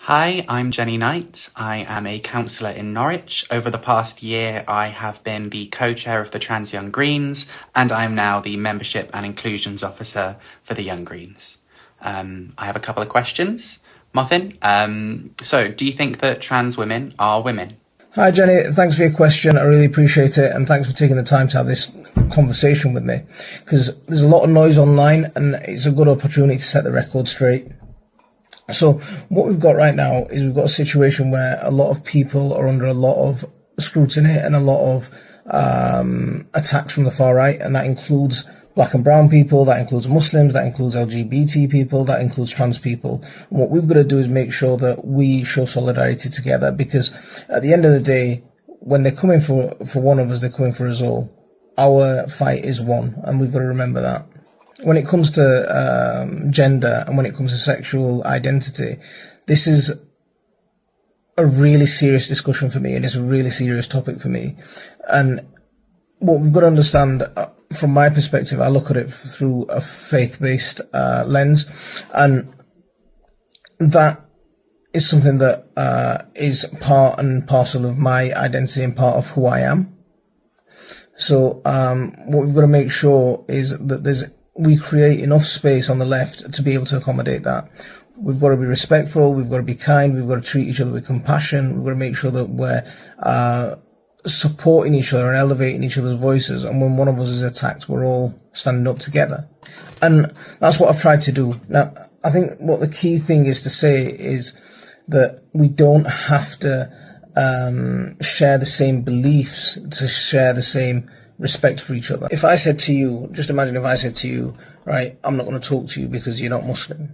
Hi, I'm Jenny Knight. I am a councillor in Norwich. Over the past year, I have been the co-chair of the Trans Young Greens, and I am now the Membership and Inclusions Officer for the Young Greens. I have a couple of questions. Mothin, so do you think that trans women are women? Hi Jenny, thanks for your question. I really appreciate it, and thanks for taking the time to have this conversation with me, because there's a lot of noise online and it's a good opportunity to set the record straight. So what we've got right now is we've got a situation where a lot of people are under a lot of scrutiny and a lot of attacks from the far right, and that includes black and brown people, that includes Muslims, that includes LGBT people, that includes trans people. And what we've got to do is make sure that we show solidarity together, because at the end of the day, when they're coming for one of us, they're coming for us all. Our fight is one, and we've got to remember that. When it comes to gender and when it comes to sexual identity, this is a really serious discussion for me, and it's a really serious topic for me. And what we've got to understand, from my perspective, I look at it through a faith-based lens, and that is something that is part and parcel of my identity and part of who I am. So what we've got to make sure is that we create enough space on the left to be able to accommodate that. We've got to be respectful, we've got to be kind, we've got to treat each other with compassion, we've got to make sure that we're supporting each other and elevating each other's voices, and when one of us is attacked, we're all standing up together. And that's what I've tried to do. Now, I think what the key thing is to say is that we don't have to share the same beliefs to share the same respect for each other. If I said to you, just imagine if I said to you, right, I'm not going to talk to you because you're not Muslim.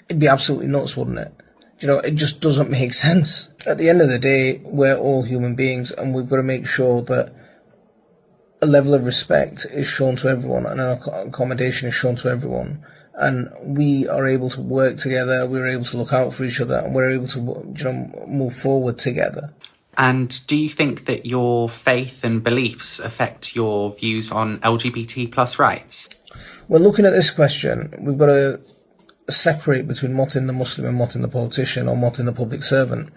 It'd be absolutely nuts, wouldn't it? You know, it just doesn't make sense. At the end of the day, we're all human beings, and we've got to make sure that a level of respect is shown to everyone and an accommodation is shown to everyone. And we are able to work together, we're able to look out for each other, and we're able to, move forward together. And do you think that your faith and beliefs affect your views on LGBT plus rights? Well, looking at this question, we've got to separate between Mothin the Muslim and Mothin the politician, or Mothin the public servant.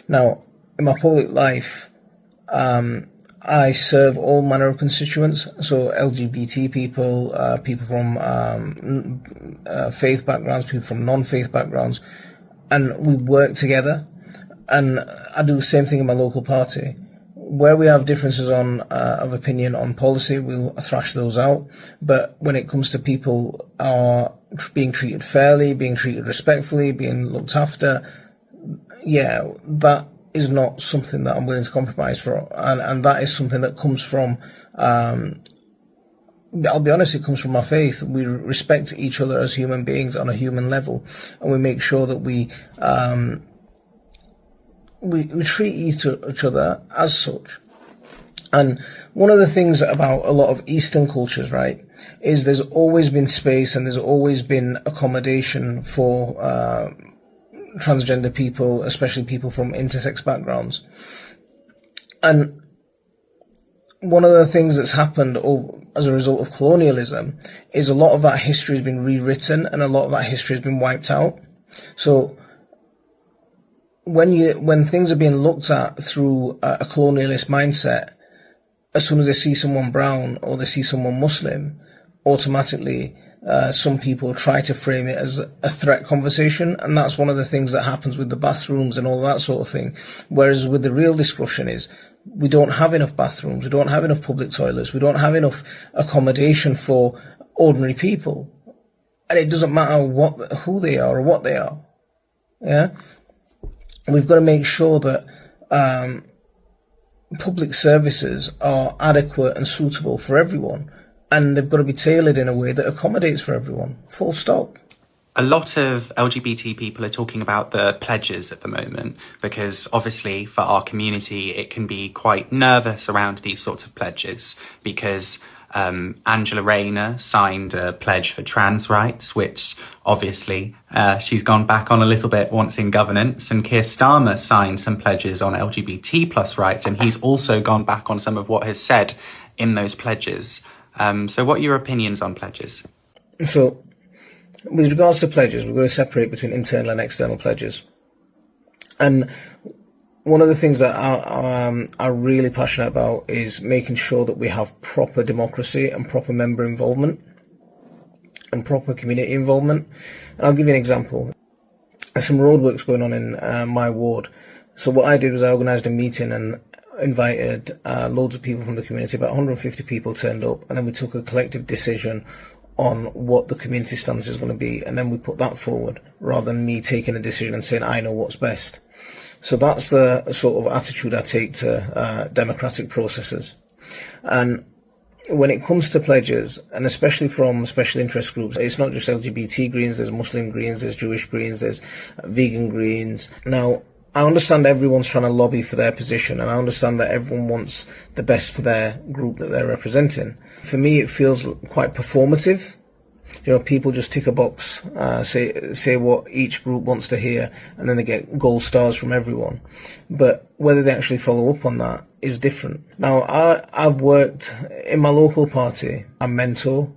Now, in my public life, I serve all manner of constituents, so LGBT people, people from faith backgrounds, people from non-faith backgrounds, and we work together. And I do the same thing in my local party. Where we have differences of opinion on policy, we'll thrash those out. But when it comes to people being treated fairly, being treated respectfully, being looked after, yeah, that is not something that I'm willing to compromise for. And that is something that comes from, I'll be honest, it comes from our faith. We respect each other as human beings on a human level, and we make sure that we treat each other as such. And one of the things about a lot of Eastern cultures, right, is there's always been space and there's always been accommodation for transgender people, especially people from intersex backgrounds. And one of the things that's happened as a result of colonialism is a lot of that history has been rewritten and a lot of that history has been wiped out. So when things are being looked at through a colonialist mindset, as soon as they see someone brown or they see someone Muslim, automatically some people try to frame it as a threat conversation, and that's one of the things that happens with the bathrooms and all that sort of thing. Whereas with the real discussion is, we don't have enough bathrooms, we don't have enough public toilets, we don't have enough accommodation for ordinary people, and it doesn't matter who they are or what they are. Yeah. We've got to make sure that public services are adequate and suitable for everyone, and they've got to be tailored in a way that accommodates for everyone, full stop. A lot of LGBT people are talking about the pledges at the moment, because obviously for our community it can be quite nervous around these sorts of pledges, because Angela Rayner signed a pledge for trans rights, which obviously she's gone back on a little bit once in governance, and Keir Starmer signed some pledges on LGBT plus rights, and he's also gone back on some of what has said in those pledges. So what are your opinions on pledges? So With regards to pledges, we've got to separate between internal and external pledges. And one of the things that I'm really passionate about is making sure that we have proper democracy and proper member involvement and proper community involvement. And I'll give you an example. There's some roadworks going on in my ward. So what I did was I organised a meeting and invited loads of people from the community. About 150 people turned up, and then we took a collective decision on what the community stance is going to be, and then we put that forward rather than me taking a decision and saying I know what's best. So that's the sort of attitude I take to democratic processes. And when it comes to pledges, and especially from special interest groups, it's not just LGBT Greens, there's Muslim Greens, there's Jewish Greens, there's vegan Greens. Now, I understand everyone's trying to lobby for their position, and I understand that everyone wants the best for their group that they're representing. For me, it feels quite performative. You know, people just tick a box, say what each group wants to hear, and then they get gold stars from everyone. But whether they actually follow up on that is different. Now, I've worked in my local party. I mentor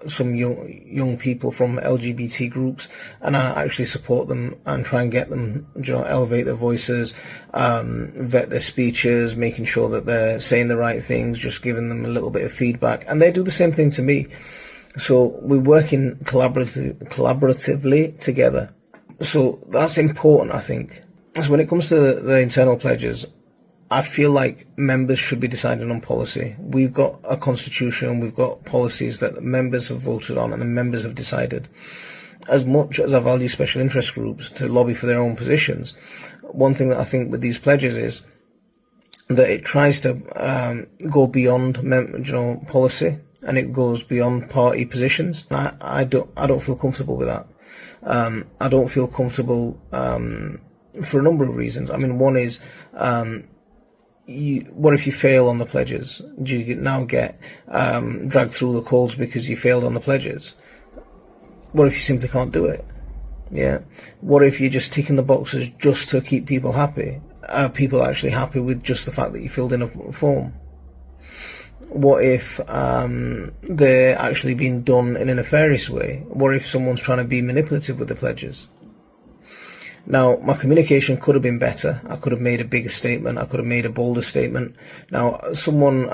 some young people from LGBT groups, and I actually support them and try and get them, you know, elevate their voices, vet their speeches, making sure that they're saying the right things, just giving them a little bit of feedback, and they do the same thing to me. So we're working collaboratively together. So that's important, I think. So when it comes to the internal pledges, I feel like members should be deciding on policy. We've got a constitution, we've got policies that the members have voted on and the members have decided. As much as I value special interest groups to lobby for their own positions, one thing that I think with these pledges is that it tries to go beyond policy, and it goes beyond party positions. I don't feel comfortable with that. I don't feel comfortable for a number of reasons. I mean, one is what if you fail on the pledges? Do you now get dragged through the coals because you failed on the pledges? What if you simply can't do it? Yeah. What if you're just ticking the boxes just to keep people happy? Are people actually happy with just the fact that you filled in a form? What if they're actually being done in a nefarious way? What if someone's trying to be manipulative with the pledges? Now, my communication could have been better. I could have made a bigger statement. I could have made a bolder statement. Now, someone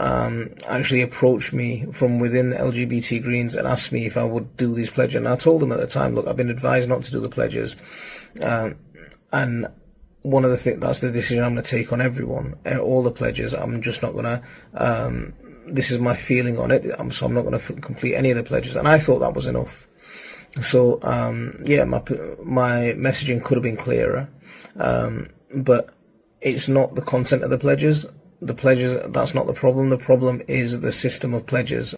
actually approached me from within the LGBT Greens and asked me if I would do these pledges. And I told them at the time, look, I've been advised not to do the pledges. And one of the things, that's the decision I'm going to take on everyone, all the pledges. I'm just not going to, this is my feeling on it, so I'm not going to complete any of the pledges. And I thought that was enough. So, yeah, my messaging could have been clearer, but it's not the content of the pledges. The pledges, that's not the problem. The problem is the system of pledges.